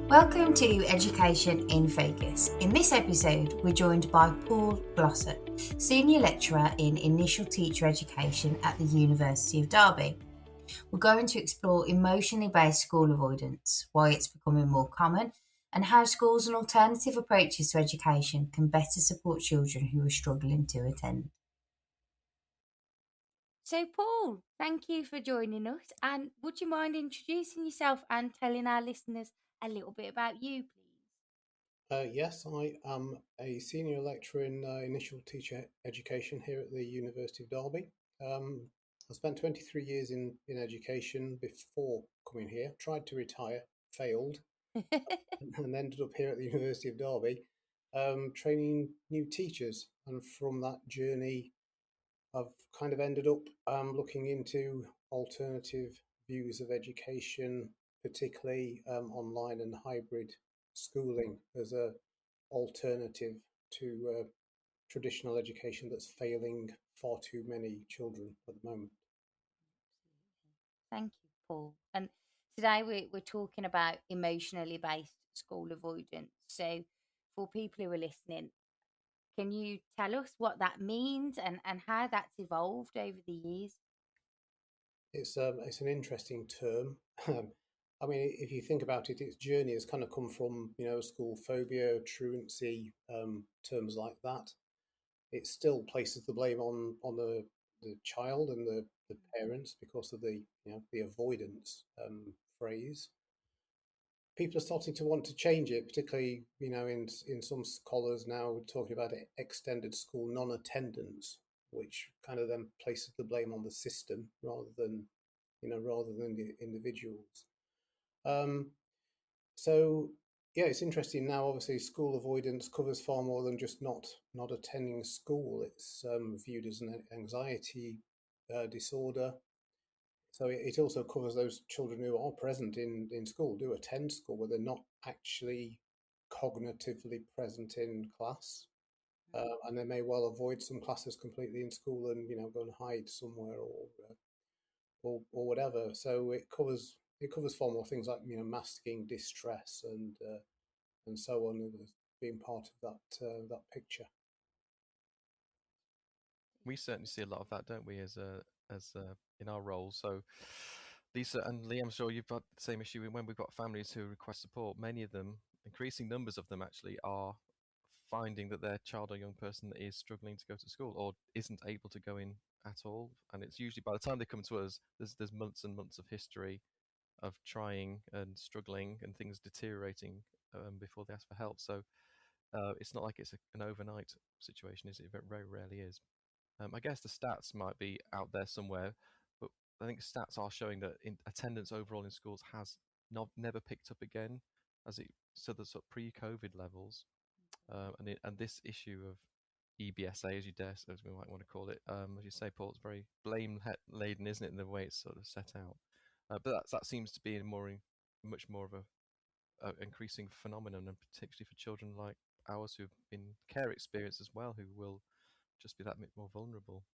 Welcome to Education in Focus. In this episode, we're joined by Paul Glossop, Senior Lecturer in Initial Teacher Education at the University of Derby. We're going to explore emotionally based school avoidance, why it's becoming more common, and how schools and alternative approaches to education can better support children who are struggling to attend. So, Paul, thank you for joining us. And would you mind introducing yourself and telling our listeners a little bit about you, please? Yes, I am a senior lecturer in initial teacher education here at the University of Derby. I spent 23 years in education before coming here, tried to retire, failed, and ended up here at the University of Derby training new teachers. And from that journey, I've kind of ended up looking into alternative views of education, particularly online and hybrid schooling as a alternative to traditional education that's failing far too many children at the moment. Thank you, Paul. And today we're talking about emotionally based school avoidance. So, for people who are listening, can you tell us what that means and how that's evolved over the years? It's an interesting term. I mean, if you think about it, its journey has kind of come from school phobia, truancy, terms like that. It still places the blame on the child and the parents because of the avoidance phrase. People are starting to want to change it, particularly in some scholars now we're talking about extended school non-attendance, which kind of then places the blame on the system rather than the individuals. Um, so yeah, it's interesting now. Obviously, school avoidance covers far more than just not attending school. It's viewed as an anxiety disorder. So it also covers those children who are present in school, do attend school, but they're not actually cognitively present in class. And they may well avoid some classes completely in school and go and hide somewhere or whatever. So it covers far more things like masking distress and so on as being part of that picture. We certainly see a lot of that, don't we, as in our roles. So, Lisa and Liam, I'm sure you've got the same issue when we've got families who request support. Many of them, increasing numbers of them, actually are finding that their child or young person is struggling to go to school or isn't able to go in at all. And it's usually by the time they come to us, there's months and months of history of trying and struggling and things deteriorating before they ask for help. So it's not like it's an overnight situation, is it? It very rarely is. I guess the stats might be out there somewhere, but I think stats are showing that attendance overall in schools has never picked up again as it so the sort of pre-COVID levels, and this issue of EBSA, as you dare, as we might want to call it, as you say, Paul, it's very blame laden, isn't it, in the way it's sort of set out. But that seems to be much more of a increasing phenomenon, and particularly for children like ours who've been care experience as well, who will just be that bit more vulnerable.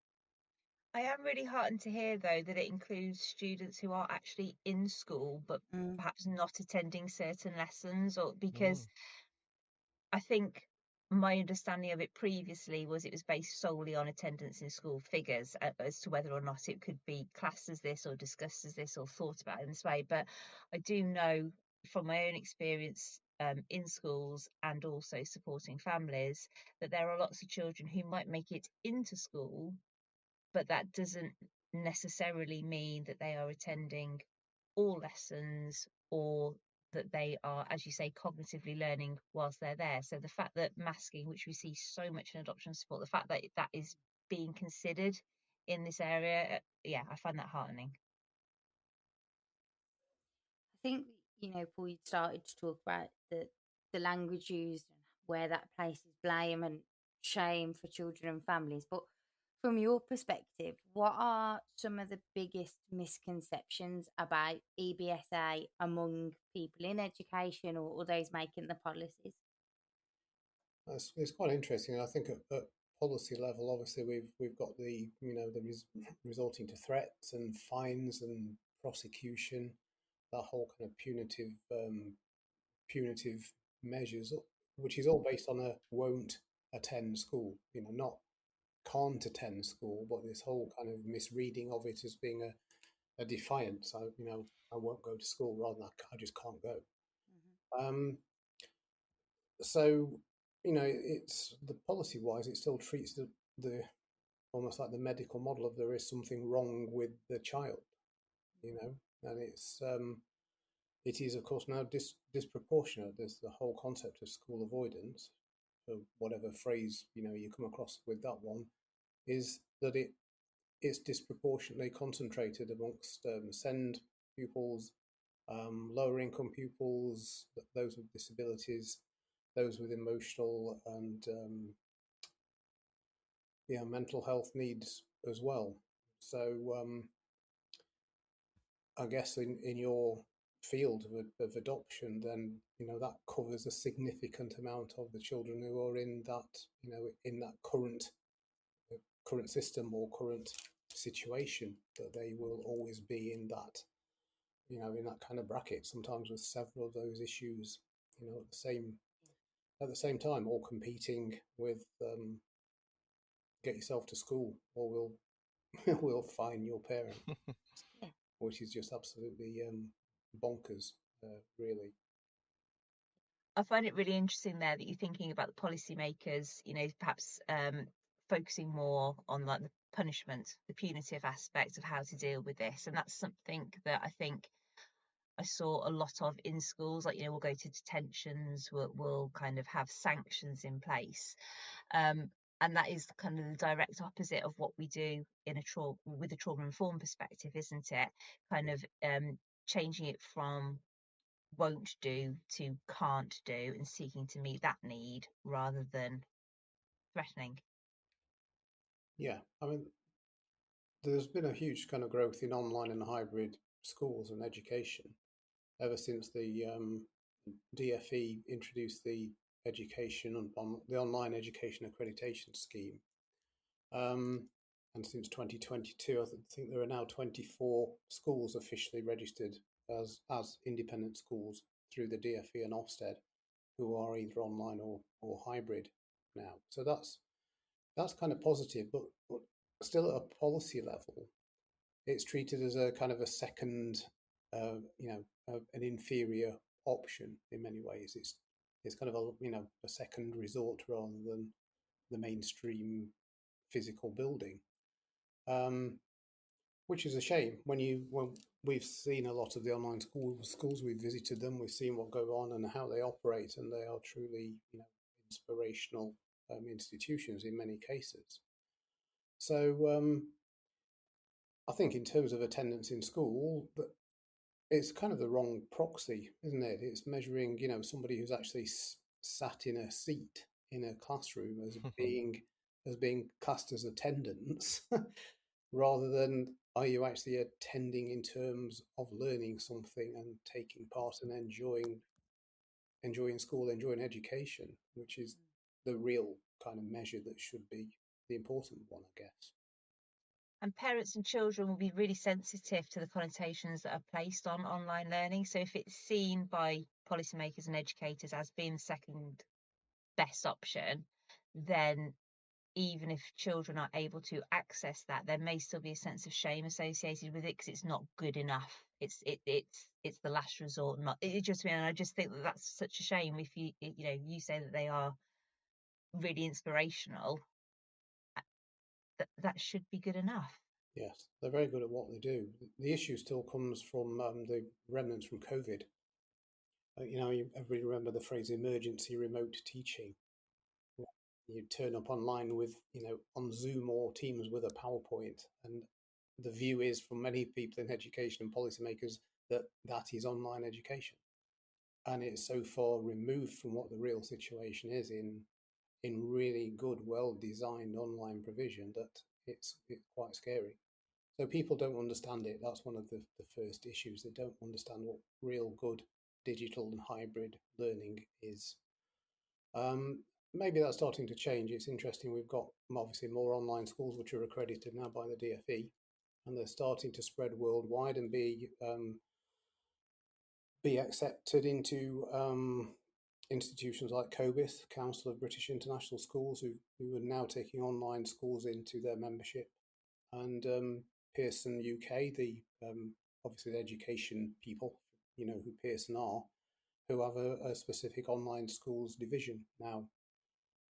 I am really heartened to hear, though, that it includes students who are actually in school but Mm. perhaps not attending certain lessons, or Mm. because I think my understanding of it previously was it was based solely on attendance in school figures as to whether or not it could be classed as this or discussed as this or thought about in this way. But I do know from my own experience in schools and also supporting families that there are lots of children who might make it into school, but that doesn't necessarily mean that they are attending all lessons or that they are, as you say, cognitively learning whilst they're there. So the fact that masking, which we see so much in adoption support, the fact that that is being considered in this area, yeah, I find that heartening. I think, Paul, you started to talk about the language used and where that places blame and shame for children and families. But from your perspective, what are some of the biggest misconceptions about EBSA among people in education or those making the policies? It's quite interesting. I think at policy level, obviously we've got resorting to threats and fines and prosecution, that whole kind of punitive punitive measures, which is all based on a won't attend school, not can't attend school, but this whole kind of misreading of it as being a defiance. I won't go to school rather than I just can't go. Um, so, it's the policy wise, it still treats the almost like the medical model of there is something wrong with the child, and it is of course now disproportionate. There's the whole concept of school avoidance. So whatever phrase you come across with that one is that it's disproportionately concentrated amongst SEND pupils, lower income pupils, those with disabilities, those with emotional and mental health needs as well. So I guess in your field of adoption, then that covers a significant amount of the children who are in that current system or current situation, that they will always be in that in that kind of bracket, sometimes with several of those issues at the same time, all competing with get yourself to school or we'll fine your parent. Yeah. Which is just absolutely bonkers, really. I find it really interesting there that you're thinking about the policymakers, perhaps focusing more on like the punishment, the punitive aspect of how to deal with this. And that's something that I think I saw a lot of in schools. Like, we'll go to detentions, we'll kind of have sanctions in place. And that is kind of the direct opposite of what we do in with a trauma-informed perspective, isn't it? Kind of changing it from won't do to can't do and seeking to meet that need rather than threatening. Yeah, I mean, there's been a huge kind of growth in online and hybrid schools and education ever since the DFE introduced the education on the online education accreditation scheme. And since 2022, I think there are now 24 schools officially registered as independent schools through the DFE and Ofsted, who are either online or hybrid now. So that's kind of positive, but still at a policy level, it's treated as a kind of a second, an inferior option in many ways. It's kind of a second resort rather than the mainstream physical building, which is a shame. When we've seen a lot of the online schools, we've visited them, we've seen what go on and how they operate, and they are truly inspirational institutions in many cases. So I think in terms of attendance in school, it's kind of the wrong proxy, isn't it? It's measuring, somebody who's actually sat in a seat in a classroom as being classed as attendance, rather than are you actually attending in terms of learning something and taking part and enjoying school, enjoying education, which is the real kind of measure that should be the important one, I guess. And parents and children will be really sensitive to the connotations that are placed on online learning. So if it's seen by policymakers and educators as being the second best option, then even if children are able to access that, there may still be a sense of shame associated with it because it's not good enough. It's the last resort. Not it just. And I just think that that's such a shame. If you say that they are really inspirational, that should be good enough. Yes, they're very good at what they do. The issue still comes from the remnants from COVID. Everybody remember the phrase emergency remote teaching. You turn up online with, on Zoom or Teams with a PowerPoint, and the view is from many people in education and policymakers that is online education, and it's so far removed from what the real situation is in really good, well-designed online provision that it's quite scary. So people don't understand it. That's one of the first issues. They don't understand what real good digital and hybrid learning is. Maybe that's starting to change. It's interesting. We've got obviously more online schools which are accredited now by the DFE, and they're starting to spread worldwide and be be accepted into institutions like COBIS, Council of British International Schools, who are now taking online schools into their membership, and Pearson UK, the obviously the education people, who Pearson are, who have a specific online schools division now,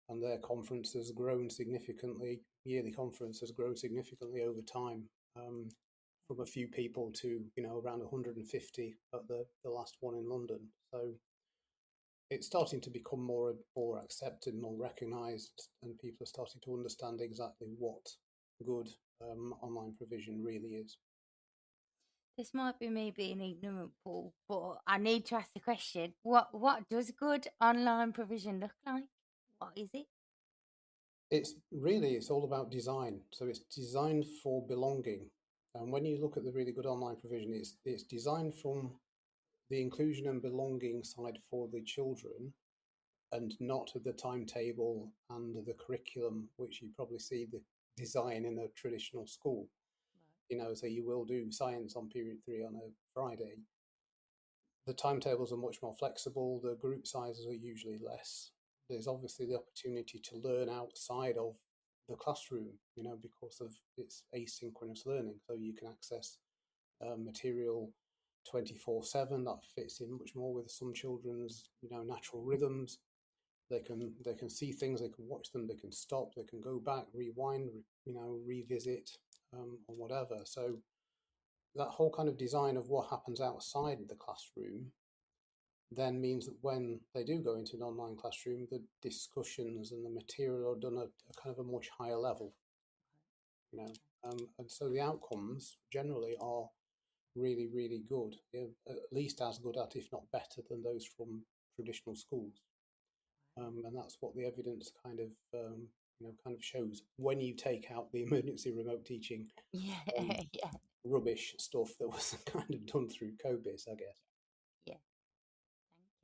and their conference has grown significantly. Yearly conference has grown significantly over time, from a few people to around 150 at the last one in London. So it's starting to become more accepted, more recognised, and people are starting to understand exactly what good online provision really is. This might be me being ignorant, Paul, but I need to ask the question: What does good online provision look like? What is it? It's all about design. So it's designed for belonging. And when you look at the really good online provision, it's designed from the inclusion and belonging side for the children, and not the timetable and the curriculum, which you probably see the design in a traditional school. Right. So you will do science on period 3 on a Friday. The timetables are much more flexible. The group sizes are usually less. There's obviously the opportunity to learn outside of the classroom, because of its asynchronous learning. So you can access material 24/7 that fits in much more with some children's natural rhythms. They can see things, they can watch them, they can stop, they can go back, rewind, revisit, or whatever. So that whole kind of design of what happens outside the classroom then means that when they do go into an online classroom, the discussions and the material are done at a kind of a much higher level, and so the outcomes generally are really, really good, at least as good at, if not better than those from traditional schools. And that's what the evidence kind of shows when you take out the emergency remote teaching Yeah, yeah, rubbish stuff that was kind of done through COBIS, I guess. yeah. Thank you.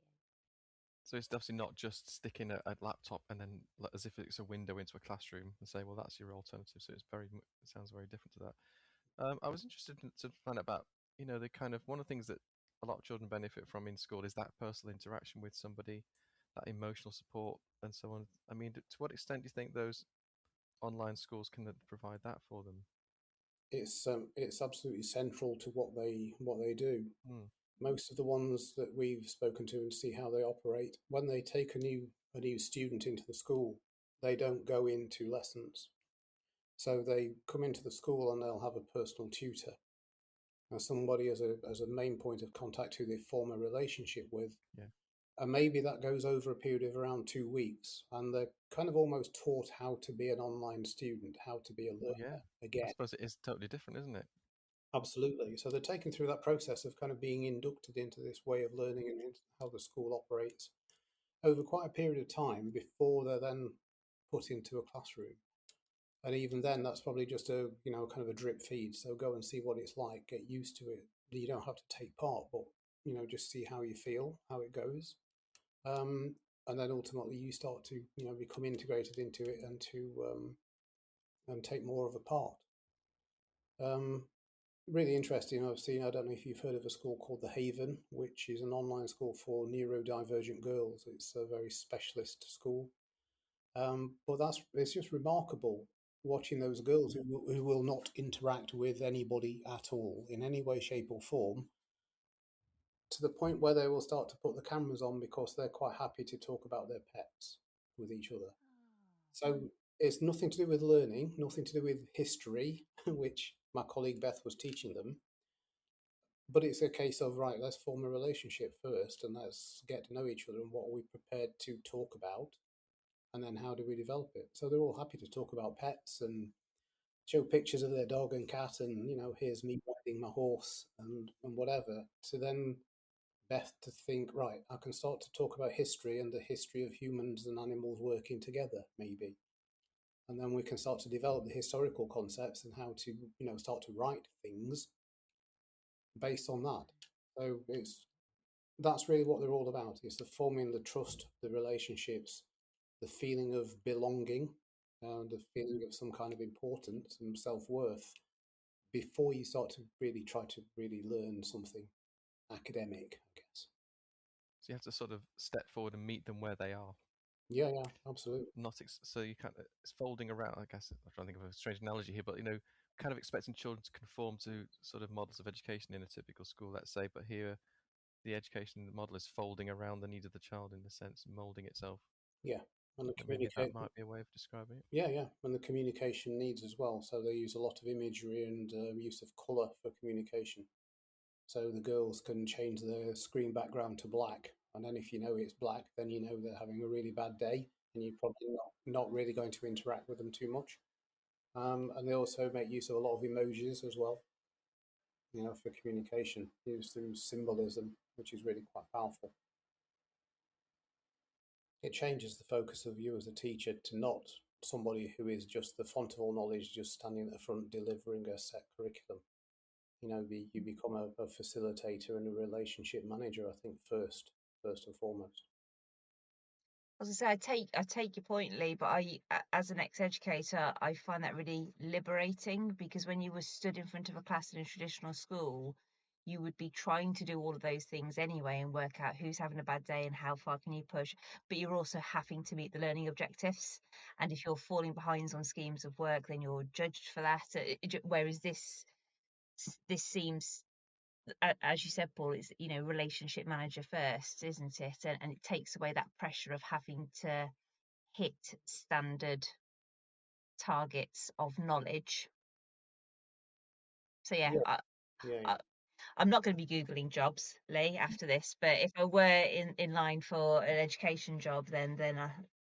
So it's definitely not just sticking a laptop and then as if it's a window into a classroom and say, well, that's your alternative. So it sounds very different to that. I was interested to find out about, the kind of one of the things that a lot of children benefit from in school is that personal interaction with somebody, that emotional support, and so on. I mean, to what extent do you think those online schools can provide that for them? It's absolutely central to what they do. Hmm. Most of the ones that we've spoken to and see how they operate, when they take a new student into the school, they don't go into lessons. So they come into the school and they'll have a personal tutor, somebody as a main point of contact who they form a relationship with. Yeah. And maybe that goes over a period of around 2 weeks, and they're kind of almost taught how to be an online student, how to be a learner Yeah. I again. suppose it is totally different, isn't it? Absolutely. So they're taken through that process of kind of being inducted into this way of learning and into how the school operates over quite a period of time before they're then put into a classroom. And even then, that's probably just a kind of a drip feed. So go and see what it's like, get used to it. You don't have to take part, but just see how you feel, how it goes, and then ultimately you start to become integrated into it and take more of a part. Really interesting. I don't know if you've heard of a school called The Haven, which is an online school for neurodivergent girls. It's a very specialist school. But it's just remarkable watching those girls who will not interact with anybody at all in any way, shape, or form, to the point where they will start to put the cameras on because they're quite happy to talk about their pets with each other. So it's nothing to do with learning, nothing to do with history, which my colleague Beth was teaching them. But it's a case of, right, let's form a relationship first and let's get to know each other and what are we prepared to talk about, and then how do we develop it. So they're all happy to talk about pets and show pictures of their dog and cat and, here's me riding my horse and whatever. To then Beth to think, right, I can start to talk about history and the history of humans and animals working together, maybe. And then we can start to develop the historical concepts and how to, start to write things based on that. So that's really what they're all about. It's the forming the trust, the relationships, the feeling of belonging, the feeling of some kind of importance and self-worth before you start to really try to really learn something academic, I guess. you have to sort of step forward and meet them where they are. Yeah, absolutely. So you can't. It's folding around. I guess I'm trying to think of a strange analogy here, but kind of expecting children to conform to sort of models of education in a typical school, let's say. But here, the education model is folding around the needs of the child in a sense, molding itself. Yeah, and the Maybe that might be a way of describing it. Yeah, and the communication needs as well. So they use a lot of imagery and use of colour for communication. So the girls can change their screen background to black, and then if you know it's black, then you know they're having a really bad day, and you're probably not really going to interact with them too much. And they also make use of a lot of emojis as well, for communication, used through symbolism, which is really quite powerful. It changes the focus of you as a teacher to not somebody who is just the font of all knowledge, just standing at the front delivering a set curriculum. You become a facilitator and a relationship manager, I think, first and foremost. As I say, I take your point, Lee, but as an ex-educator, I find that really liberating, because when you were stood in front of a class in a traditional school, you would be trying to do all of those things anyway and work out who's having a bad day and how far can you push, but you're also having to meet the learning objectives. And if you're falling behind on schemes of work, then you're judged for that. Whereas this seems, as you said, Paul, it's relationship manager first, isn't it? And it takes away that pressure of having to hit standard targets of knowledge. So yeah, I'm not going to be Googling jobs, Lee, after this, but if I were in line for an education job, then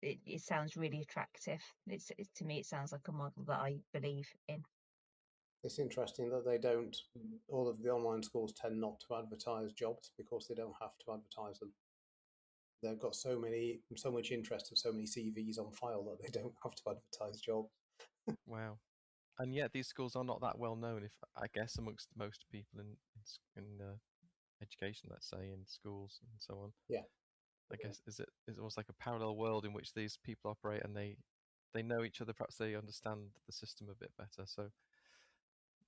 it sounds really attractive. It's to me, it sounds like a model that I believe in. It's interesting that all of the online schools tend not to advertise jobs because they don't have to advertise them. They've got so much interest and so many CVs on file that they don't have to advertise jobs. Wow. And yet these schools are not that well known, if I guess, amongst most people in education, let's say, in schools and so on. Yeah. I guess is almost like a parallel world in which these people operate, and they know each other. Perhaps they understand the system a bit better. So,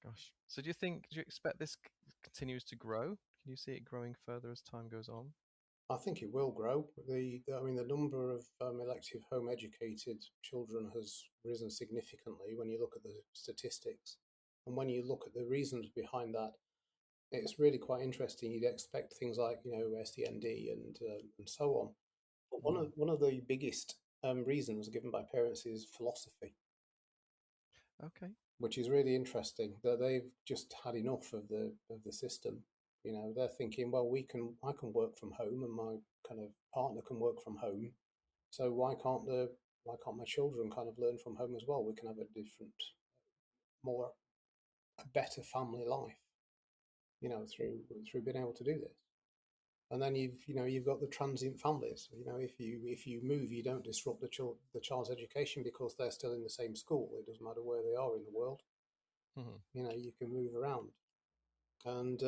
gosh. So do you expect this continues to grow? Can you see it growing further as time goes on? I think it will grow. The number of elective home educated children has risen significantly when you look at the statistics, and when you look at the reasons behind that, it's really quite interesting. You'd expect things like SEND and so on, but one of the biggest reasons given by parents is philosophy. Okay. Which is really interesting, that they've just had enough of the system. They're thinking, well, I can work from home, and my kind of partner can work from home. So why can't my children kind of learn from home as well? We can have a different, a better family life, through being able to do this. And then you've got the transient families. If you move, you don't disrupt the child's education because they're still in the same school. It doesn't matter where they are in the world. You can move around, and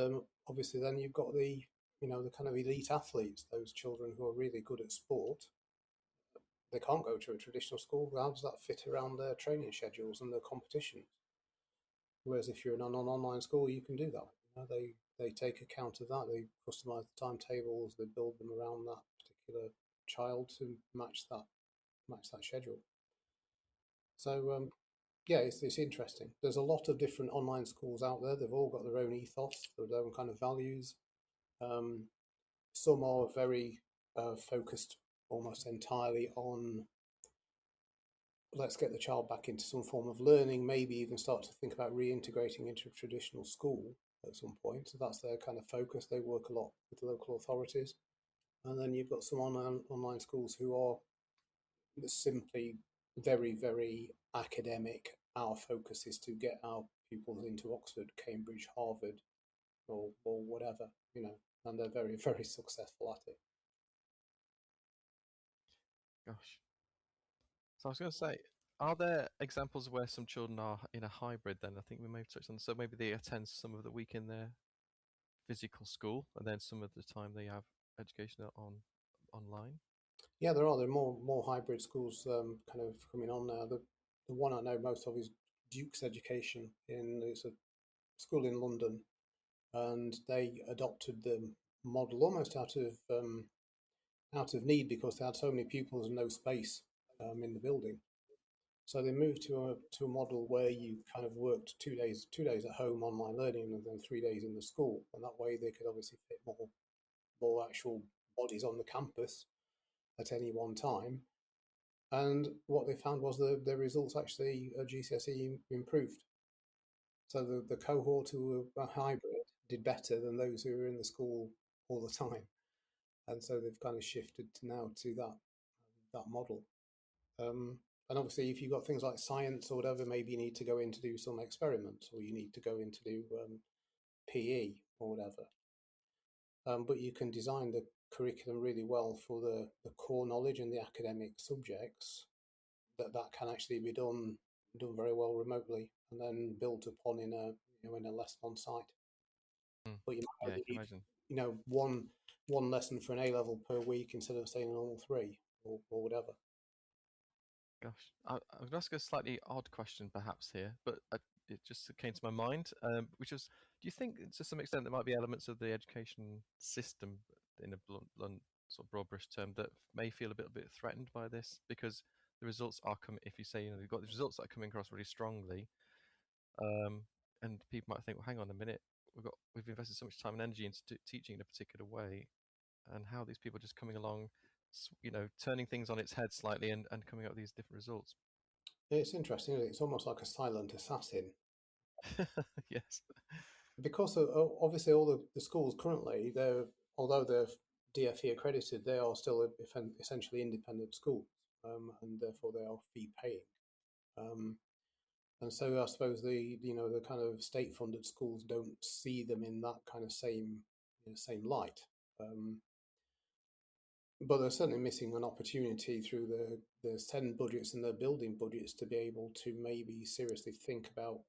obviously then you've got the kind of elite athletes, those children who are really good at sport. They can't go to a traditional school. How does that fit around their training schedules and their competitions? Whereas if you're in an online school, you can do that. They take account of that. They customize the timetables. They build them around that particular child to match that schedule. So yeah, it's interesting. There's a lot of different online schools out there. They've all got their own ethos, their own kind of values. Some are very focused almost entirely on, let's get the child back into some form of learning, maybe even start to think about reintegrating into a traditional school at some point. So that's their kind of focus. They work a lot with local authorities. And then you've got some online schools who are simply very, very academic. Our focus is to get our pupils into Oxford, Cambridge, Harvard, or whatever, and they're very, very successful at it. Gosh. So I was going to say, are there examples where some children are in a hybrid then? I think we may have touched on. So maybe they attend some of the week in their physical school, and then some of the time they have education online. Yeah, there are more hybrid schools kind of coming on now. The one I know most of is Duke's Education. It's a school in London, and they adopted the model almost out of out of need because they had so many pupils and no space in the building. So they moved to a model where you kind of worked 2 days at home online learning and then 3 days in the school, and that way they could obviously fit more actual bodies on the campus at any one time. And what they found was the results actually at GCSE improved. So the cohort who were hybrid did better than those who were in the school all the time. And so they've kind of shifted now to that model. And obviously, if you've got things like science or whatever, maybe you need to go in to do some experiments, or you need to go in to do PE or whatever. But you can design the curriculum really well for the core knowledge and the academic subjects that can actually be done very well remotely and then built upon in a lesson on site. But you might can need imagine. one lesson for an A level per week instead of saying all three or whatever. Gosh, I'm going to ask a slightly odd question perhaps here, but it just came to my mind, which was, do you think to some extent there might be elements of the education system in a blunt sort of broad brush term that may feel a bit threatened by this because the results are coming, if you say, you've got the results that are coming across really strongly, and people might think, well, hang on a minute, we've invested so much time and energy into teaching in a particular way, and how these people are just coming along, turning things on its head slightly and coming up with these different results. It's interesting, isn't it? It's almost like a silent assassin. Yes. Because obviously all the schools currently, although they're DFE accredited, they are still essentially independent schools, and therefore they are fee paying. And so I suppose the kind of state funded schools don't see them in that kind of same light. But they're certainly missing an opportunity through the SEND budgets and their building budgets to be able to maybe seriously think about,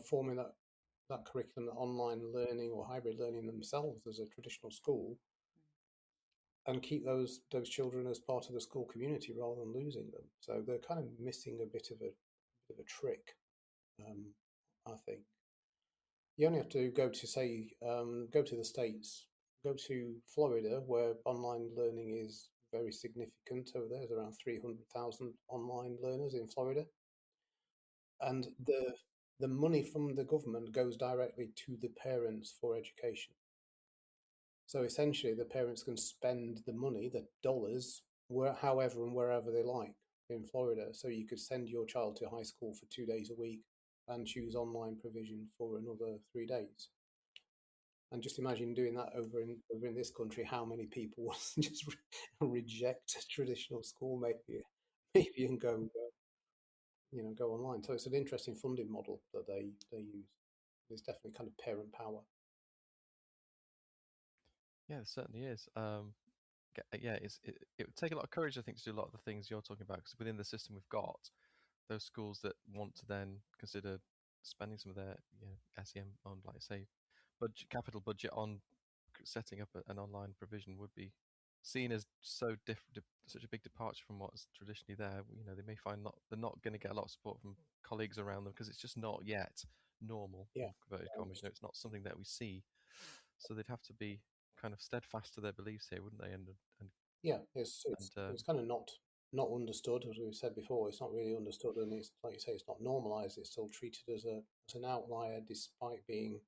forming that curriculum, that online learning or hybrid learning themselves as a traditional school, and keep those children as part of the school community rather than losing them. So they're kind of missing a bit of a trick, I think. You only have to go to the States, go to Florida, where online learning is very significant over there. There's around 300,000 online learners in Florida. And the money from the government goes directly to the parents for education. So essentially, the parents can spend the money, the dollars, however and wherever they like in Florida. So you could send your child to high school for 2 days a week and choose online provision for another 3 days. And just imagine doing that over in this country, how many people will just reject traditional school, maybe and go online. So it's an interesting funding model that they use. There's definitely kind of parent power. Yeah, it certainly is. Yeah, it would take a lot of courage, I think, to do a lot of the things you're talking about, because within the system we've got, those schools that want to then consider spending some of their SEM on, like say, capital budget on setting up an online provision would be seen as such a big departure from what's traditionally there. They may find they're not going to get a lot of support from colleagues around them because it's just not yet normal. Yeah, Converted commas. It's not something that we see, so they'd have to be kind of steadfast to their beliefs here, wouldn't they? And yeah, it's kind of not understood, as we've said before. It's not really understood, and it's like you say, it's not normalised. It's still treated as an outlier, despite being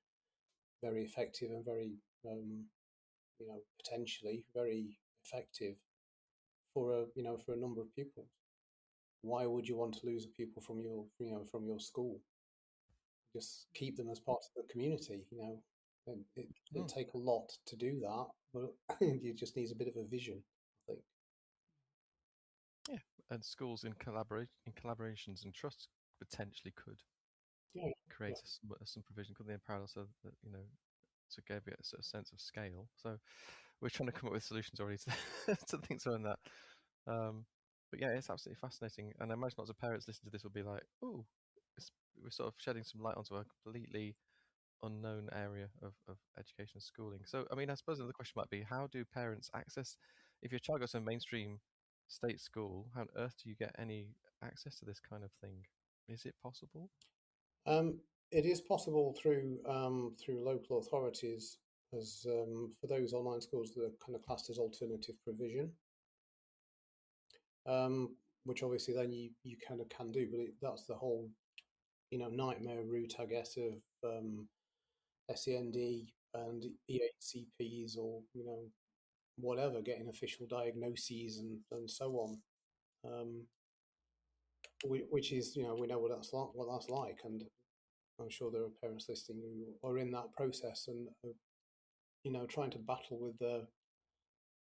very effective and very potentially very effective for a number of pupils. Why would you want to lose a pupil from your school? Just keep them as part of the community. It'll take a lot to do that, but you just need a bit of a vision, I think. Yeah, and schools in collaborations and trusts potentially could create some provision, couldn't they, in parallel, so that to give it a sort of sense of scale. So we're trying to come up with solutions already to things around that. But yeah, it's absolutely fascinating, and I imagine lots of parents listening to this will be like, "Oh, we're sort of shedding some light onto a completely unknown area of education and schooling." So, I mean, I suppose another question might be, how do parents access, if your child goes to a mainstream state school, how on earth do you get any access to this kind of thing? Is it possible? It is possible through local authorities as for those online schools that are kind of classed as alternative provision, which obviously then you kind of can do, but that's the whole nightmare route, I guess, of SEND and EHCPs, or whatever, getting official diagnoses and so on. Which is, we know what that's like, and I'm sure there are parents listening who are in that process and are, trying to battle with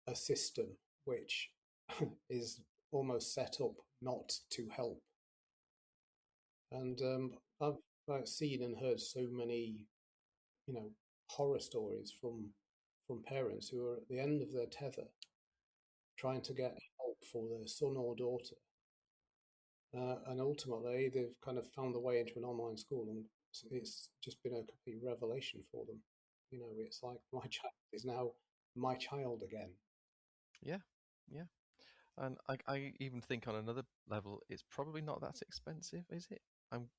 a system which is almost set up not to help. And I've seen and heard so many, horror stories from parents who are at the end of their tether, trying to get help for their son or daughter. And ultimately, they've kind of found their way into an online school, and it's just been a complete revelation for them. It's like, my child is now my child again. Yeah, yeah. And I even think on another level, it's probably not that expensive, is it? I'm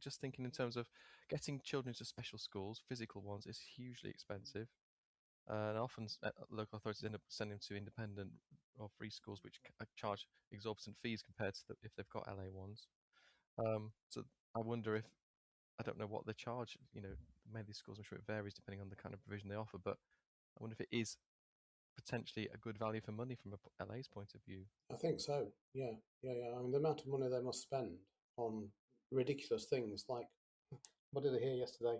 just thinking in terms of getting children into special schools, physical ones, is hugely expensive. And often local authorities end up sending them to independent or free schools, which charge exorbitant fees compared to if they've got LA ones. So I wonder if, I don't know what they charge. Many of these schools, I'm sure it varies depending on the kind of provision they offer, but I wonder if it is potentially a good value for money from LA's point of view. I think so. Yeah. I mean, the amount of money they must spend on ridiculous things like, what did I hear yesterday?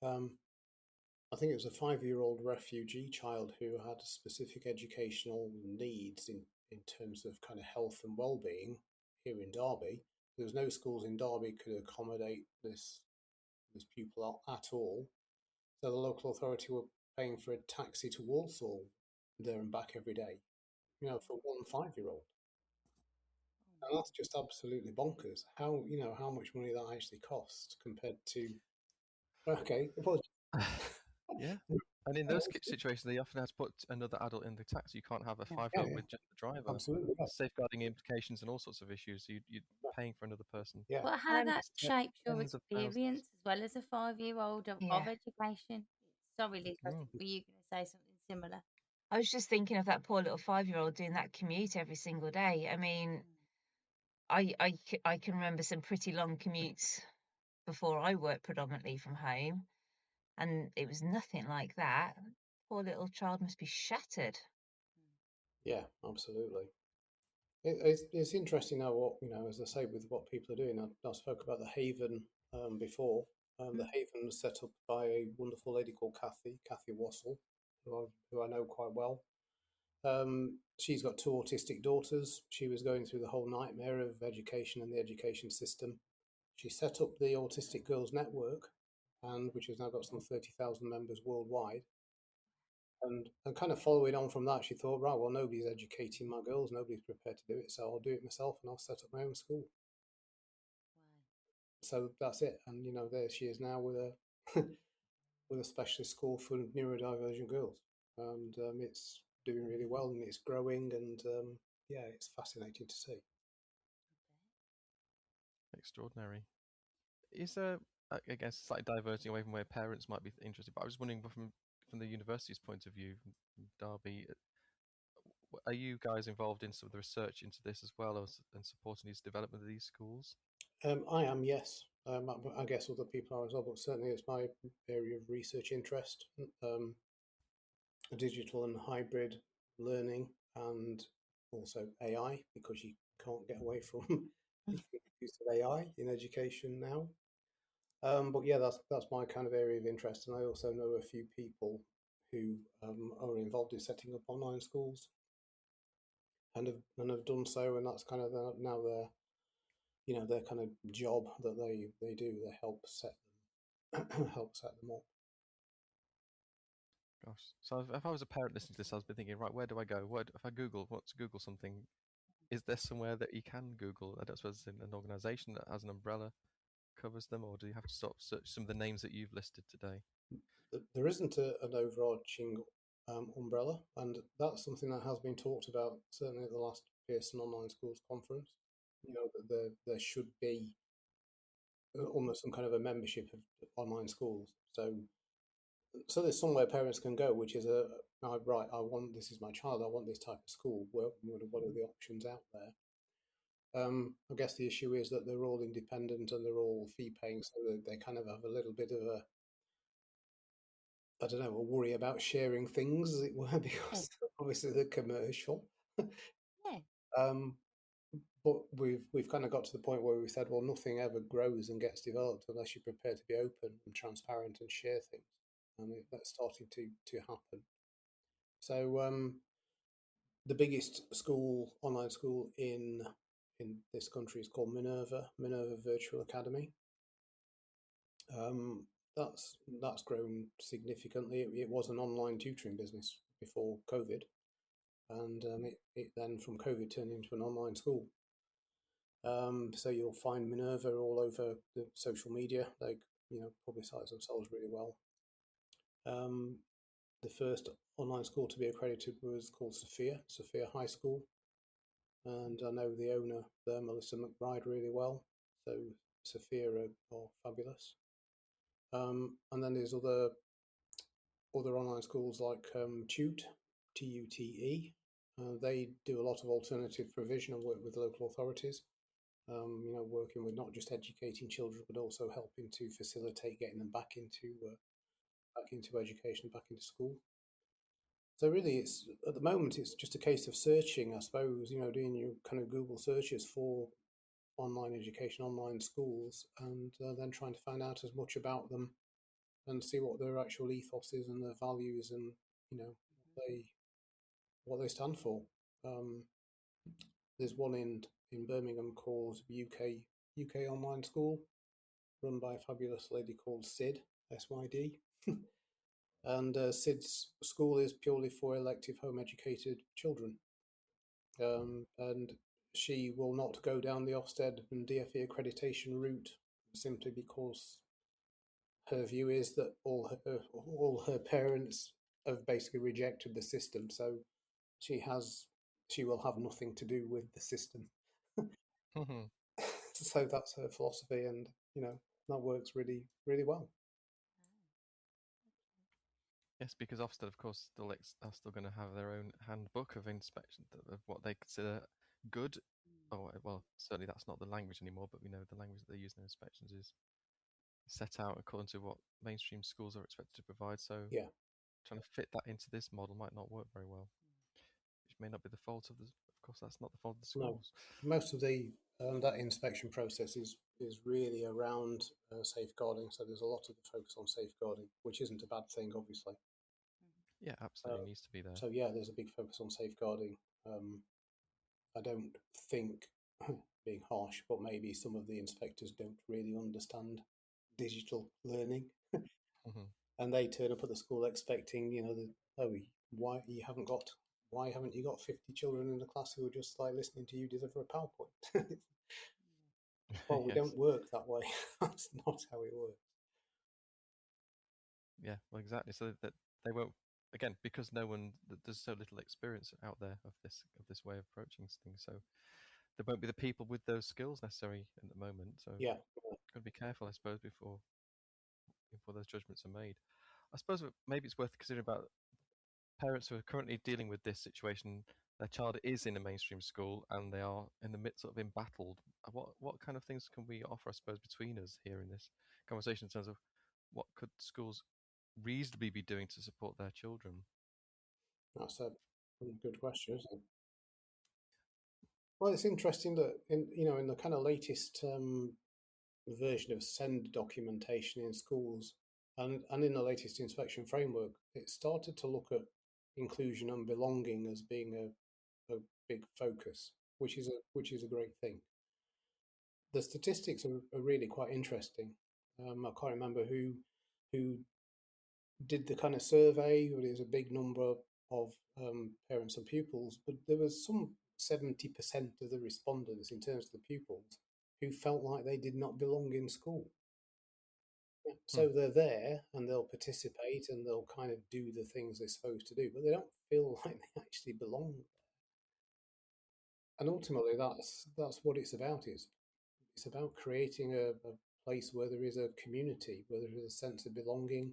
I think it was a 5-year-old refugee child who had specific educational needs in terms of kind of health and well-being here in Derby. There was no schools in Derby could accommodate this pupil at all. So the local authority were paying for a taxi to Walsall there and back every day, for one 5-year-old. And that's just absolutely bonkers. How much money that actually costs compared to, okay, Yeah. And in those situations, they often have to put another adult in the taxi. You can't have a 5-year-old with just the driver. absolutely, yeah. Safeguarding implications and all sorts of issues. So you're paying for another person. Yeah. But how that shapes your Tens of thousands. experience as well as a 5-year-old of Yeah. education. Sorry, Liz, I think were you going to say something similar? I was just thinking of that poor little 5-year-old doing that commute every single day. I mean, I can remember some pretty long commutes before I worked predominantly from home, and it was nothing like that. Poor little child must be shattered. Yeah, absolutely. It's interesting now what, as I say, with what people are doing. I spoke about the Haven before. The Haven was set up by a wonderful lady called Kathy Wassell, who I know quite well. She's got 2 autistic daughters. She was going through the whole nightmare of education and the education system. She set up the Autistic Girls Network, which has now got some 30,000 members worldwide. And kind of following on from that, she thought, right, well, nobody's educating my girls, nobody's prepared to do it, so I'll do it myself and I'll set up my own school. Wow. So that's it. And there she is now with a with a specialist school for neurodivergent girls, and it's doing really well and it's growing, and yeah, it's fascinating to see. Extraordinary. Is there, I guess, slightly diverting away from where parents might be interested, but I was wondering from the university's point of view, from Derby, are you guys involved in some of the research into this as well and supporting these development of these schools? I am, yes. I guess other people are as well, but certainly it's my area of research interest. Digital and hybrid learning, and also AI, because you can't get away from the use of AI in education now. But yeah, that's my kind of area of interest, and I also know a few people who are involved in setting up online schools, and have done so, and that's kind of now their kind of job that they do. They help set them up. Gosh, so if I was a parent listening to this, I've been thinking, right, where do I go? If I want to Google something, is there somewhere that you can Google? I don't suppose it's in an organisation that has an umbrella covers them, or do you have to sort of search some of the names that you've listed today? There isn't an overarching umbrella, and that's something that has been talked about certainly at the last Pearson Online Schools conference. That there should be almost some kind of a membership of online schools. So so there's somewhere parents can go, which is right. This is my child. I want this type of school. What are the options out there? I guess the issue is that they're all independent and they're all fee paying, so they kind of have a little bit of I don't know, a worry about sharing things, as it were, because obviously they're commercial. Yeah. But we've kind of got to the point where we said, well, nothing ever grows and gets developed unless you're prepared to be open and transparent and share things, and that's starting to happen. So the biggest online school in this country is called Minerva Virtual Academy. That's grown significantly. It was an online tutoring business before COVID, and it then from COVID turned into an online school. So you'll find Minerva all over the social media. They publicise themselves really well. The first online school to be accredited was called Sophia High School, and I know the owner there, Melissa McBride, really well. So Sophia are fabulous. And then there's other online schools like Tute, TUTE. They do a lot of alternative provision and work with local authorities. Working with not just educating children, but also helping to facilitate getting them back into education, back into school. So really, it's at the moment it's just a case of searching, I suppose. Doing your kind of Google searches for online education, online schools, and then trying to find out as much about them and see what their actual ethos is and their values, and what they stand for. There's one in Birmingham called UK Online School, run by a fabulous lady called Sid, SYD. And Sid's school is purely for elective home educated children. And she will not go down the Ofsted and DFE accreditation route simply because her view is that all her parents have basically rejected the system. So she will have nothing to do with the system. So that's her philosophy, and that works really, really well. Yes, because Ofsted, of course, are still going to have their own handbook of inspection of what they consider good. Oh, well, certainly that's not the language anymore, but we know the language that they use in inspections is set out according to what mainstream schools are expected to provide. So yeah, trying to fit that into this model might not work very well, which may not be the fault of of course, that's not the fault of the schools. No, most of the that inspection process is really around safeguarding. So there's a lot of the focus on safeguarding, which isn't a bad thing, obviously. Yeah, absolutely needs to be there. So yeah, there's a big focus on safeguarding. I don't think, being harsh, but maybe some of the inspectors don't really understand digital learning, and they turn up at the school expecting, why haven't you got 50 children in the class who are just like listening to you deliver a PowerPoint? Well, we don't work that way. That's not how it works. Yeah, well, exactly. So that they won't, again, because there's so little experience out there of this way of approaching things. So there won't be the people with those skills necessary at the moment. So yeah, got to be careful, I suppose, before those judgments are made. I suppose maybe it's worth considering about parents who are currently dealing with this situation. Their child is in a mainstream school and they are in the midst of embattled. What kind of things can we offer, I suppose, between us here in this conversation in terms of what could schools reasonably be doing to support their children? that's a good question, isn't it? Well, it's interesting that in the kind of latest version of SEND documentation in schools, and in the latest inspection framework, it started to look at inclusion and belonging as being a big focus, which is a great thing. The statistics are really quite interesting. I can't remember who did the kind of survey, but it was a big number of parents and pupils, but there was some 70% of the respondents in terms of the pupils who felt like they did not belong in school. So they're there and they'll participate and they'll kind of do the things they're supposed to do, but they don't feel like they actually belong there. And ultimately, that's what it's about. It's about creating a place where there is a community, where there is a sense of belonging,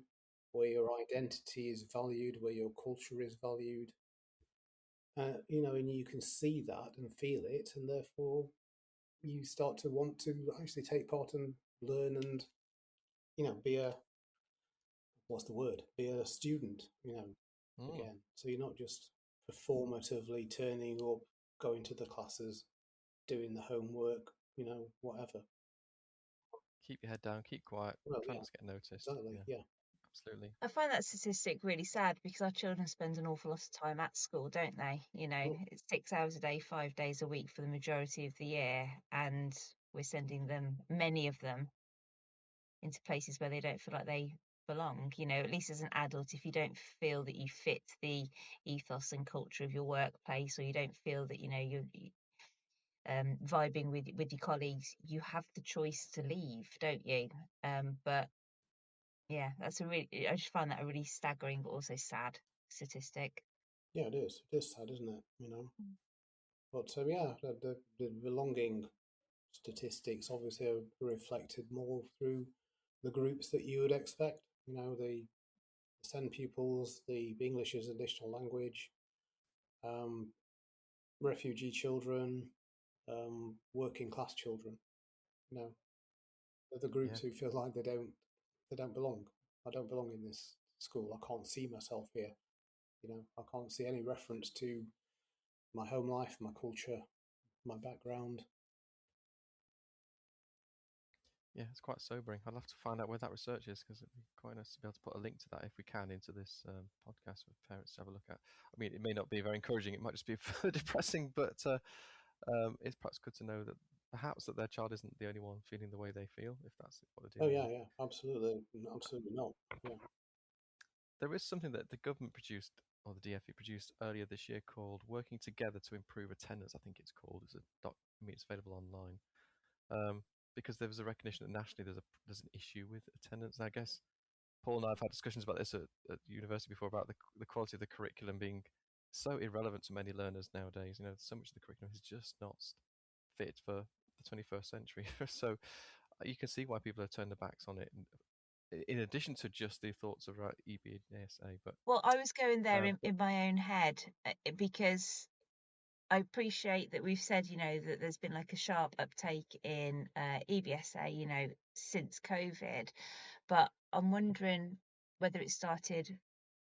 where your identity is valued, where your culture is valued. And you can see that and feel it, and therefore you start to want to actually take part and learn and, be a, what's the word? Be a student, again. So you're not just performatively turning up, going to the classes, doing the homework, whatever. Keep your head down, keep quiet, Well, try yeah, not to get noticed. exactly, yeah. Absolutely. I find that statistic really sad because our children spend an awful lot of time at school, don't they? It's 6 hours a day, 5 days a week for the majority of the year, and we're sending them, many of them, into places where they don't feel like they belong. At least as an adult, if you don't feel that you fit the ethos and culture of your workplace, or you don't feel that you're vibing with your colleagues, you have the choice to leave, don't you? But yeah, I just find that a really staggering but also sad statistic. Yeah, it is. It is sad, isn't it? But yeah, the belonging statistics obviously are reflected more through the groups that you would expect. The SEND pupils, the English as additional language, um, refugee children, working class children. They're the groups who feel like they don't belong. I don't belong in this school. I can't see myself here. I can't see any reference to my home life, my culture, my background. Yeah, it's quite sobering. I'd love to find out where that research is, because it'd be quite nice to be able to put a link to that if we can into this podcast for parents to have a look at. I mean, it may not be very encouraging. It might just be depressing, but it's perhaps good to know that perhaps that their child isn't the only one feeling the way they feel, if that's what they're Oh dealing yeah, with. yeah, absolutely, absolutely not. Yeah. There is something that the government produced, or the DfE produced earlier this year, called "Working Together to Improve Attendance." I think it's called. It's available online. Because there was a recognition that nationally there's an issue with attendance. And I guess Paul and I have had discussions about this at university before, about the quality of the curriculum being so irrelevant to many learners nowadays. So much of the curriculum is just not fit for the 21st century. So you can see why people have turned their backs on it. In addition to just the thoughts of EBSA, but Well, I was going there in my own head because I appreciate that we've said, that there's been like a sharp uptake in EBSA, since COVID, but I'm wondering whether it started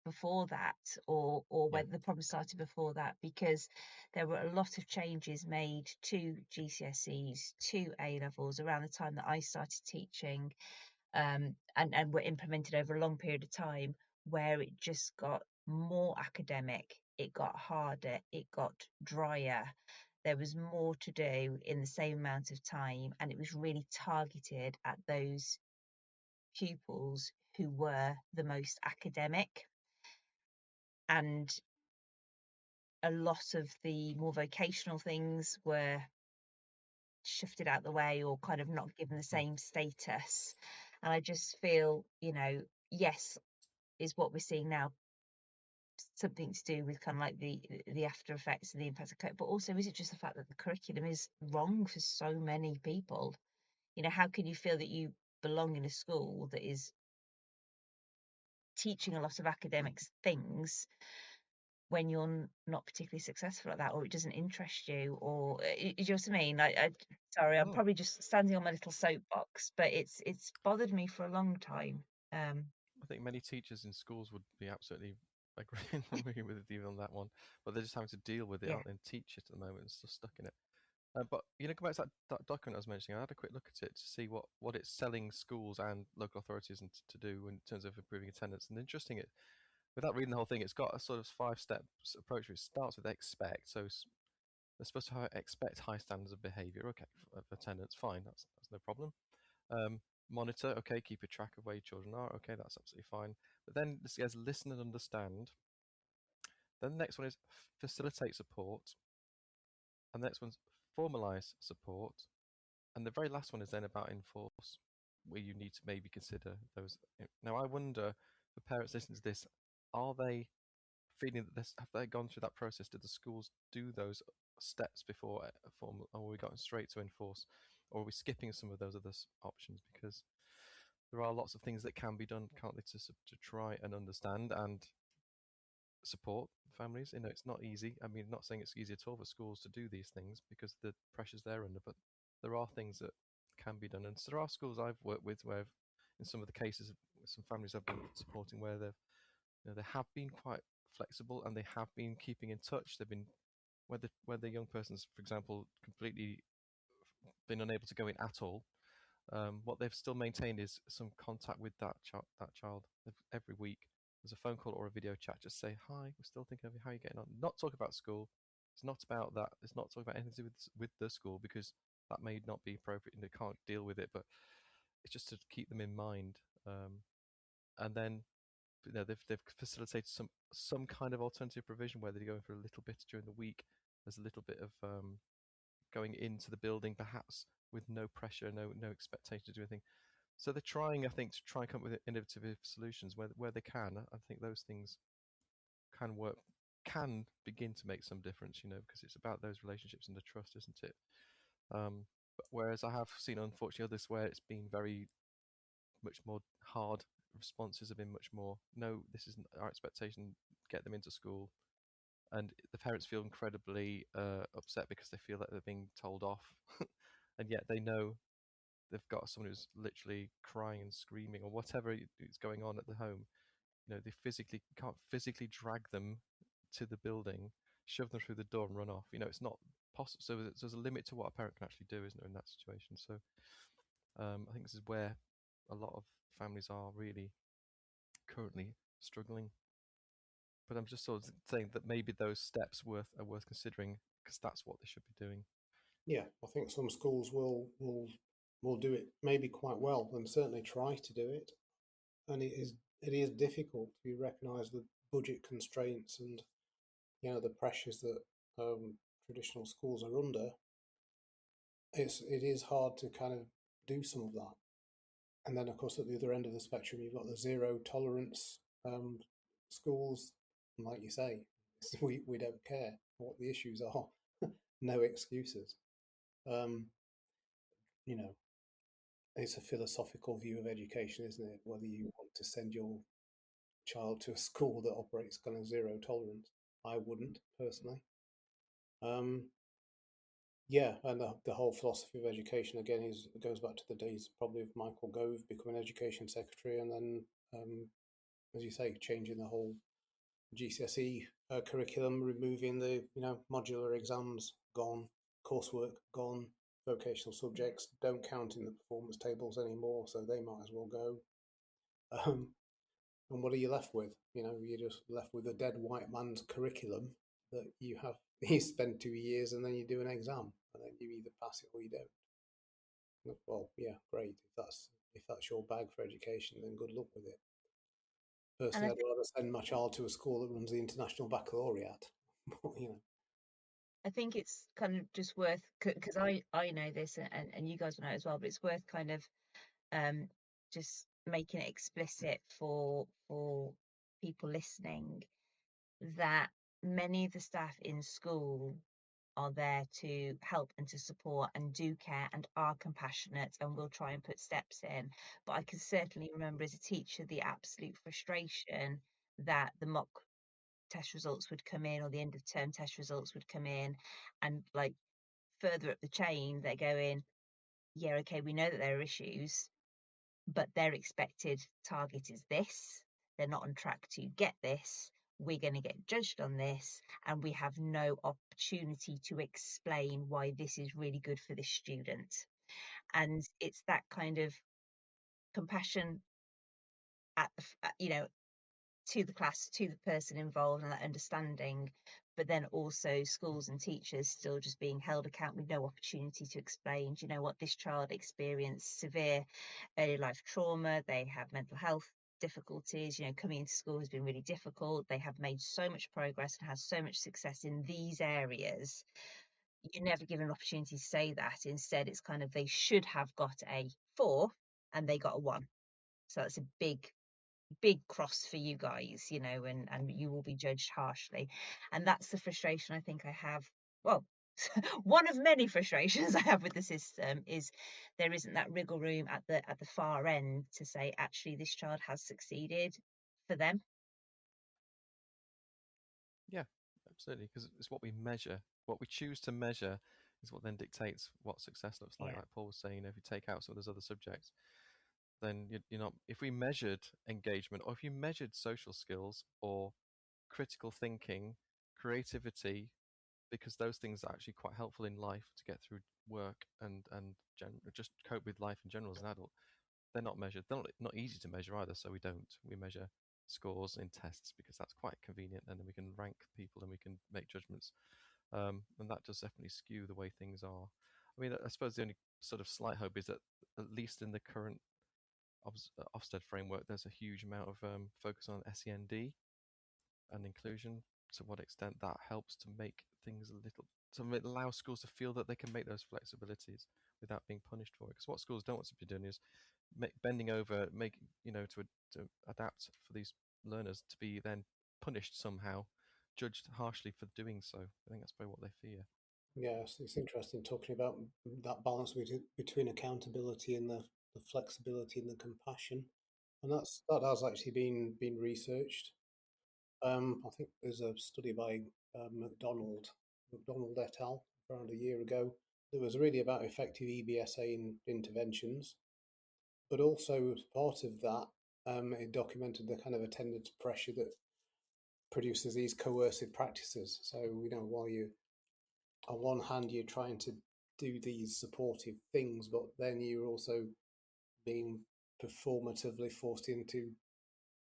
before that, or whether the problem started before that, because there were a lot of changes made to GCSEs, to A levels around the time that I started teaching, and were implemented over a long period of time, where it just got more academic, it got harder, it got drier. There was more to do in the same amount of time, and it was really targeted at those pupils who were the most academic. And a lot of the more vocational things were shifted out the way, or kind of not given the same status. And I just feel, yes, is what we're seeing now something to do with kind of like the after effects and the impact of COVID, but also is it just the fact that the curriculum is wrong for so many people? How can you feel that you belong in a school that is teaching a lot of academics things when you're not particularly successful at that, or it doesn't interest you, or you know what I mean? Sorry, I'm probably just standing on my little soapbox, but it's bothered me for a long time. I think many teachers in schools would be absolutely agreeing with you on that one, but they're just having to deal with it, Yeah. aren't they, and teach it at the moment, and still stuck in it. But go back to that document I was mentioning. I had a quick look at it to see what it's selling schools and local authorities to do in terms of improving attendance. And interesting, without reading the whole thing, it's got a sort of 5-step approach. Which starts with expect. So they're supposed to expect high standards of behaviour. Okay, of attendance, fine, that's no problem. Monitor, okay, keep a track of where your children are. Okay, that's absolutely fine. But then this goes listen and understand. Then the next one is facilitate support. And the next one's formalize support. And the very last one is then about enforce, where you need to maybe consider those. Now, I wonder, for parents listening to this, are they feeling that have they gone through that process? Did the schools do those steps before formal, or are we going straight to enforce, or are we skipping some of those other options? Because there are lots of things that can be done, can't they, to try and understand and support families. It's not easy. I mean, not saying it's easy at all for schools to do these things because the pressures they're under, but there are things that can be done. And so there are schools I've worked with where, in some of the cases, some families I've been supporting where they have been quite flexible and they have been keeping in touch. They've been where the young person's, for example, completely been unable to go in at all. What they've still maintained is some contact with that child every week. There's a phone call or a video chat. Just say hi. We're still thinking of you. How are you getting on? Not talk about school. It's not about that. It's not talking about anything to do with the school because that may not be appropriate and they can't deal with it. But it's just to keep them in mind. And then they've facilitated some kind of alternative provision where they go in for a little bit during the week. There's a little bit of going into the building, perhaps with no pressure, no expectation to do anything. So they're trying, I think, to try and come up with innovative solutions where they can. I think those things can work, can begin to make some difference, because it's about those relationships and the trust, isn't it? But whereas I have seen, unfortunately, others where it's been very much more hard. Responses have been much more, no, this isn't our expectation, get them into school. And the parents feel incredibly upset because they feel that they're being told off. And yet they know they've got someone who's literally crying and screaming or whatever is going on at the home. They can't physically drag them to the building, shove them through the door and run off. It's not possible. So there's a limit to what a parent can actually do, isn't there, in that situation? So I think this is where a lot of families are really currently struggling. But I'm just sort of saying that maybe those steps are worth considering because that's what they should be doing. Yeah, I think some schools will do it maybe quite well and certainly try to do it. And it is difficult. You recognise the budget constraints and the pressures that traditional schools are under. It is hard to kind of do some of that. And then, of course, at the other end of the spectrum, you've got the zero tolerance schools. And like you say, we don't care what the issues are. No excuses. It's a philosophical view of education, isn't it? Whether you want to send your child to a school that operates kind of zero tolerance. I wouldn't personally. Yeah, and the whole philosophy of education again goes back to the days probably of Michael Gove becoming education secretary, and then, as you say, changing the whole GCSE curriculum, removing the modular exams, gone, coursework gone, vocational subjects don't count in the performance tables anymore, so they might as well go. And what are you left with? You're just left with a dead white man's curriculum that you spend 2 years and then you do an exam and then you either pass it or you don't. Well, yeah, great. If that's your bag for education, then good luck with it. Personally, I'd rather send my child to a school that runs the International Baccalaureate. I think it's kind of just worth, because I know this and you guys will know as well, but it's worth kind of just making it explicit for people listening that many of the staff in school are there to help and to support and do care and are compassionate and will try and put steps in. But I can certainly remember as a teacher the absolute frustration that the mock test results would come in or the end of term test results would come in, and like further up the chain they're going, yeah, okay, we know that there are issues, but their expected target is this, they're not on track to get this, we're going to get judged on this, and we have no opportunity to explain why this is really good for this student. And it's that kind of compassion to the class, to the person involved, and that understanding, but then also schools and teachers still just being held accountable with no opportunity to explain, do you know what, this child experienced severe early life trauma, they have mental health difficulties, coming into school has been really difficult, they have made so much progress and has so much success in these areas. You're never given an opportunity to say that. Instead, it's kind of they should have got a 4 and they got a 1. So that's a big cross for you guys, and you will be judged harshly. And that's the frustration I think I have. Well, one of many frustrations I have with the system is there isn't that wriggle room at the far end to say actually this child has succeeded for them. Yeah, absolutely, because it's what we measure. What we choose to measure is what then dictates what success looks like. Yeah. Like Paul was saying, if you take out some of those other subjects, then you're not. If we measured engagement, or if you measured social skills or critical thinking, creativity, because those things are actually quite helpful in life to get through work and just cope with life in general as an adult. They're not measured. They're not easy to measure either, so we don't. We measure scores in tests because that's quite convenient, and then we can rank people and we can make judgments. And that does definitely skew the way things are. I mean, I suppose the only sort of slight hope is that at least in the current Ofsted framework, there's a huge amount of focus on SEND and inclusion. To what extent that helps to make things a little, to allow schools to feel that they can make those flexibilities without being punished for it. Because what schools don't want to be doing is bending over, to adapt for these learners to be then punished somehow, judged harshly for doing so. I think that's probably what they fear. Yes, it's interesting talking about that balance between accountability and the flexibility and the compassion, and that has actually been researched. I think there's a study by McDonald et al. Around a year ago that was really about effective EBSA interventions, but also as part of that, it documented the kind of attendance pressure that produces these coercive practices. So while you on one hand you're trying to do these supportive things, but then you're also being performatively forced into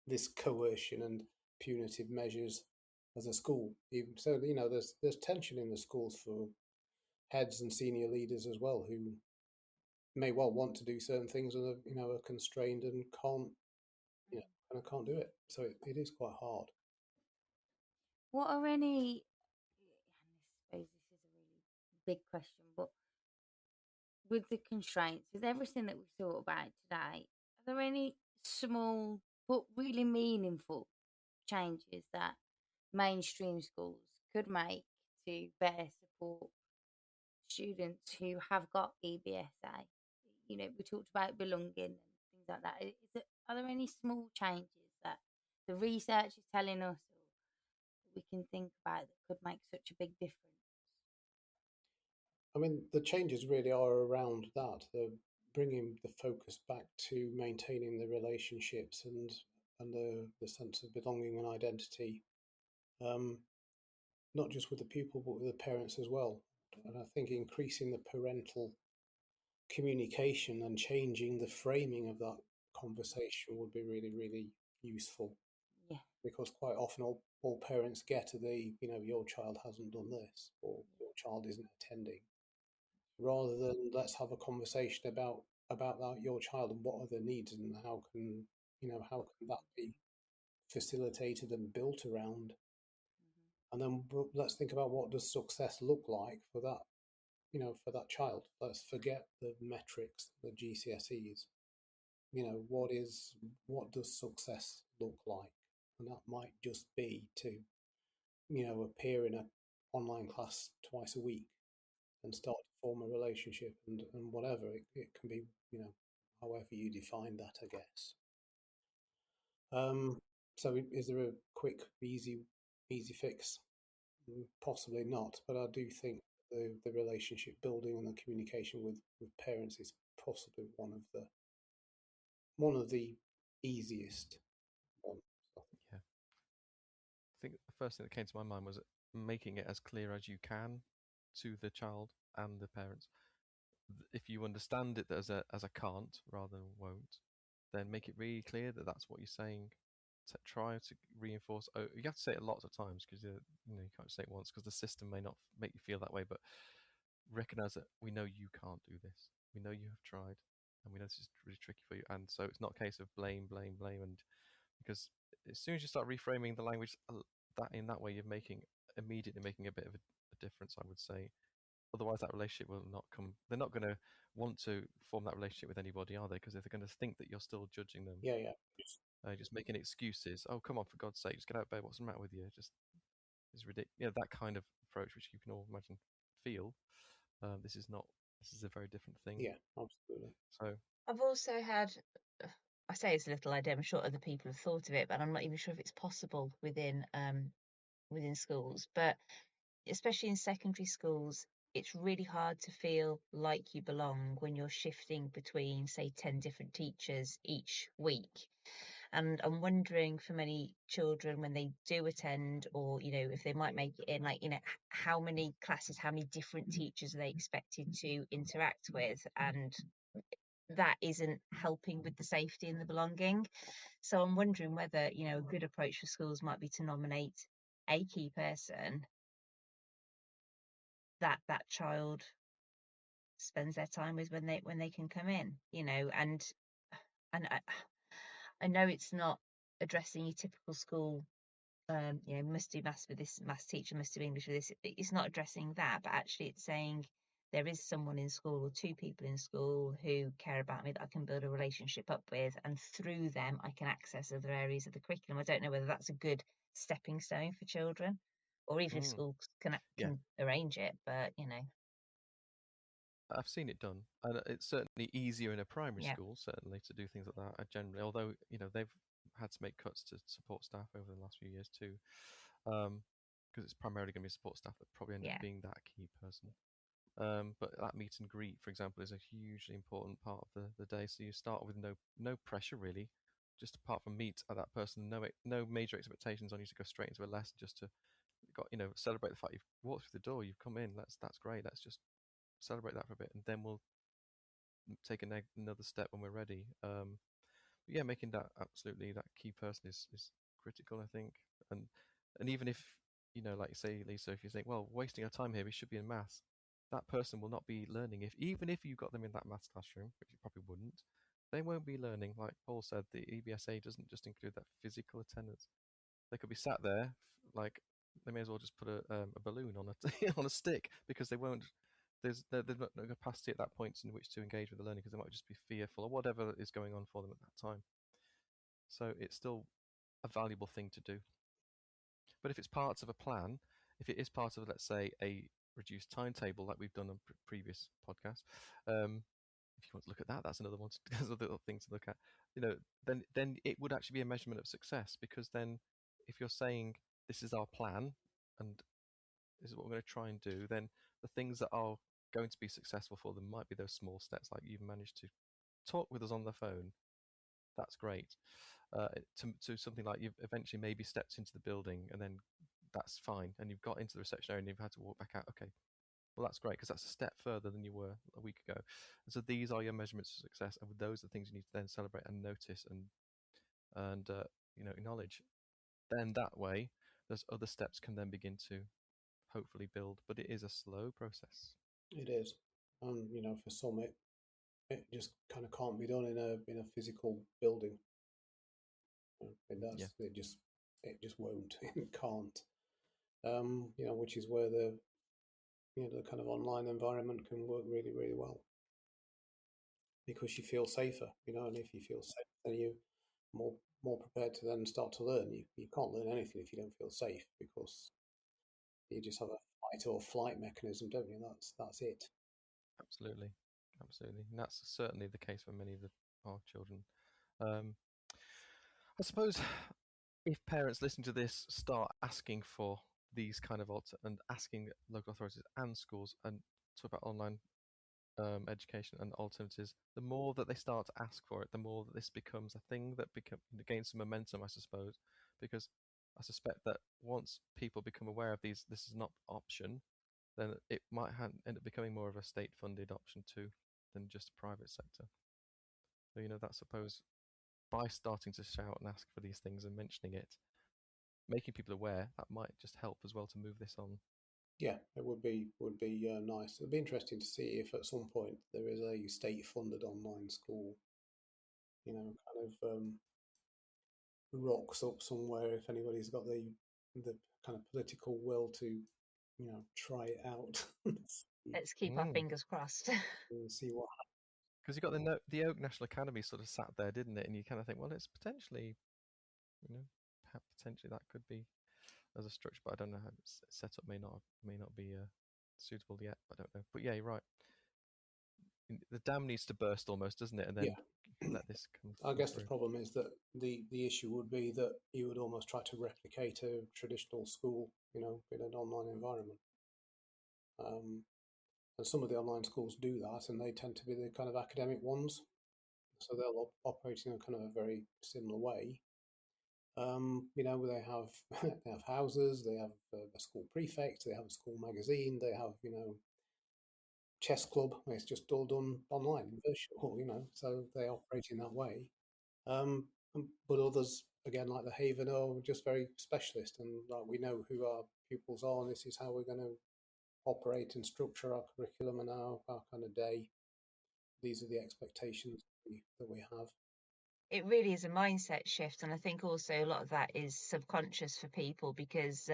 this coercion and punitive measures as a school. So there's tension in the schools for heads and senior leaders as well, who may well want to do certain things and are constrained and kind of can't do it. So it is quite hard. What are any, and I suppose this is a really big question, but with the constraints, with everything that we've thought about today, are there any small but really meaningful changes that mainstream schools could make to better support students who have got EBSA? We talked about belonging and things like that. Are there any small changes that the research is telling us or that we can think about that could make such a big difference? I mean, the changes really are around that. They're bringing the focus back to maintaining the relationships and the sense of belonging and identity, um, not just with the pupil but with the parents as well. And I think increasing the parental communication and changing the framing of that conversation would be really, really useful, Yeah. because quite often all parents get to your child hasn't done this or your child isn't attending, rather than let's have a conversation about that your child and what are their needs and how can that be facilitated and built around, and then let's think about what does success look like for that child. Let's forget the metrics, the GCSEs. What does success look like? And that might just be to appear in an online class twice a week and start to form a relationship, and whatever it can be, however you define that, I guess. So is there a quick easy fix? Possibly not, but I do think the relationship building and the communication with parents is possibly one of the easiest ones. Yeah. I think the first thing that came to my mind was making it as clear as you can to the child and the parents. If you understand it as a can't rather than won't, then make it really clear that that's what you're saying. Try to reinforce. Oh, you have to say it lots of times because you can't say it once because the system may not make you feel that way. But recognize that we know you can't do this. We know you have tried, and we know this is really tricky for you. And so it's not a case of blame, and because as soon as you start reframing the language that in that way, you're immediately making a bit of a difference, I would say. Otherwise, that relationship will not come. They're not going to want to form that relationship with anybody, are they? Because they're going to think that you're still judging them, Yeah. just making excuses. Oh, come on, for God's sake, just get out of bed. What's the matter with you? Just it's ridiculous. That kind of approach, which you can all imagine feel. This is a very different thing. Yeah, absolutely. So I've also had, I say it's a little idea, I'm sure other people have thought of it, but I'm not even sure if it's possible within schools. But especially in secondary schools, it's really hard to feel like you belong when you're shifting between, say, 10 different teachers each week. And I'm wondering for many children when they do attend, or, if they might make it in, like, how many classes, how many different teachers are they expected to interact with? And that isn't helping with the safety and the belonging. So I'm wondering whether, a good approach for schools might be to nominate a key person that child spends their time with when they can come in, and I know it's not addressing your typical school, must do maths with this maths teacher, must do English with this. It's not addressing that, but actually it's saying there is someone in school or two people in school who care about me that I can build a relationship up with, and through them I can access other areas of the curriculum. I don't know whether that's a good stepping stone for children, or even if schools can arrange it, but I've seen it done, and it's certainly easier in a primary Yeah. school, certainly, to do things like that generally. Although they've had to make cuts to support staff over the last few years too, because it's primarily going to be support staff that probably end up Yeah. being that key person. But that meet and greet, for example, is a hugely important part of the day. So you start with no pressure really, just apart from meet at that person, no major expectations on you to go straight into a lesson, just to celebrate the fact you've walked through the door, you've come in. That's great. Let's just celebrate that for a bit, and then we'll take another step when we're ready. But yeah, making that absolutely that key person is critical, I think. And even if like you say, Lisa, if you think, well, wasting our time here, we should be in maths, that person will not be learning. Even if you got them in that maths classroom, which you probably wouldn't, they won't be learning. Like Paul said, the EBSA doesn't just include that physical attendance. They could be sat there, like they may as well just put a balloon on a on a stick, because they won't. There's no capacity at that point in which to engage with the learning, because they might just be fearful or whatever is going on for them at that time. So it's still a valuable thing to do. But if it's part of a plan, if it is part of, let's say, a reduced timetable like we've done on previous podcasts, if you want to look at that, that's another one. That's another thing to look at. Then it would actually be a measurement of success, because then if you're saying this is our plan and this is what we're going to try and do, then the things that are going to be successful for them might be those small steps, like you've managed to talk with us on the phone. That's great. To something like you've eventually maybe stepped into the building, and then that's fine, and you've got into the reception area and you've had to walk back out. Okay, well, that's great, because that's a step further than you were a week ago. And so these are your measurements of success, and those are the things you need to then celebrate and notice and acknowledge. Then that way, those other steps can then begin to hopefully build, but it is a slow process. It is, and for some it just kind of can't be done in a physical building. It just won't. It can't. Which is where the kind of online environment can work really, really well, because you feel safer. And if you feel safe, then you're more prepared to then start to learn. You can't learn anything if you don't feel safe, because you just have a fight or flight mechanism, don't you? That's it. Absolutely. And that's certainly the case for many of our children. I suppose if parents listening to this start asking for these kind of and asking local authorities and schools and talk about online education and alternatives, the more that they start to ask for it, the more that this becomes a thing that gains some momentum, I suppose, because I suspect that once people become aware of this is not option, then it might end up becoming more of a state-funded option too than just a private sector. So that, suppose, by starting to shout and ask for these things and mentioning it, making people aware, that might just help as well to move this on. Yeah, it would be nice. It'd be interesting to see if at some point there is a state-funded online school, kind of rocks up somewhere, if anybody's got the kind of political will to, try it out. Let's keep our fingers crossed. And see what happens. Because you got the Oak National Academy sort of sat there, didn't it? And you kind of think, well, it's potentially, potentially that could be as a structure, but I don't know how it's set up. May not be suitable yet. I don't know, but yeah, you're right. The dam needs to burst almost, doesn't it? And then let this come. I guess through. the problem is that the issue would be that you would almost try to replicate a traditional school, in an online environment. And some of the online schools do that, and they tend to be the kind of academic ones. So they'll operate in a kind of a very similar way. They have they have houses, they have a school prefect, they have a school magazine, they have chess club. It's just all done online, virtual. So they operate in that way. But others, again, like the Haven, are just very specialist, and like we know who our pupils are, and this is how we're going to operate and structure our curriculum and our kind of day. These are the expectations that we have. It really is a mindset shift, and I think also a lot of that is subconscious for people, because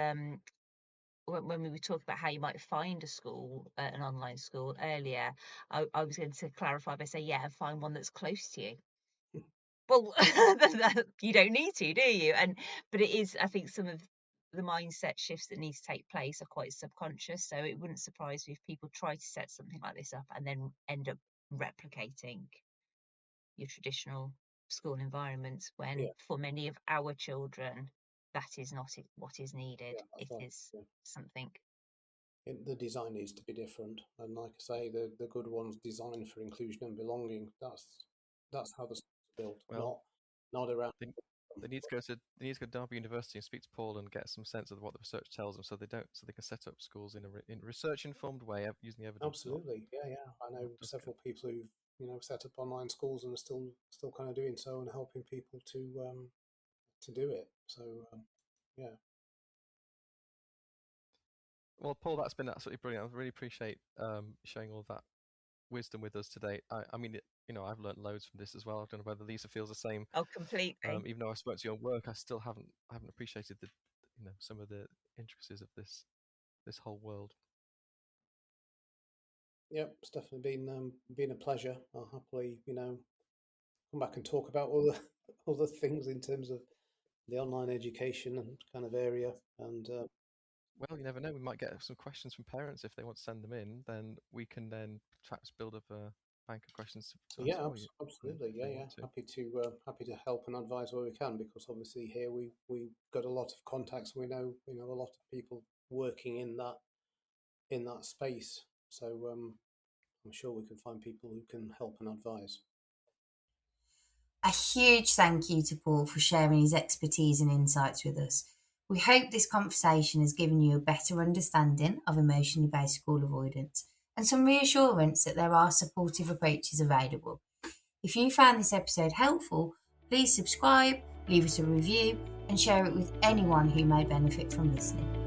when we were talking about how you might find a school, an online school earlier, I was going to clarify by saying, yeah, find one that's close to you. Well, you don't need to, do you? But it is, I think, some of the mindset shifts that need to take place are quite subconscious. So it wouldn't surprise me if people try to set something like this up and then end up replicating your traditional school environment, when for many of our children that is not what is needed. It is something. The design needs to be different, and like I say, the good ones designed for inclusion and belonging. That's how the school's built. Well, not around. They need to go to Derby University and speak to Paul and get some sense of what the research tells them, so they can set up schools in a research-informed way using the evidence. Absolutely, yeah. I know several people who've set up online schools and are still kind of doing so and helping people to do it. So yeah. Well, Paul, that's been absolutely brilliant. I really appreciate sharing all that wisdom with us today. I mean, I've learned loads from this as well. I don't know whether Lisa feels the same. Oh, completely. Even though I spoke to you on work, I still haven't appreciated some of the intricacies of this whole world. Yep, it's definitely been a pleasure. I'll happily come back and talk about other things in terms of the online education and kind of area. And well, you never know. We might get some questions from parents if they want to send them in. Then we can then perhaps build up a bank of questions to ask for you. Absolutely. Yeah. Happy to help and advise where we can, because obviously here we got a lot of contacts. We know a lot of people working in that space. So I'm sure we can find people who can help and advise. A huge thank you to Paul for sharing his expertise and insights with us. We hope this conversation has given you a better understanding of emotionally based school avoidance and some reassurance that there are supportive approaches available. If you found this episode helpful, please subscribe, leave us a review, and share it with anyone who may benefit from listening.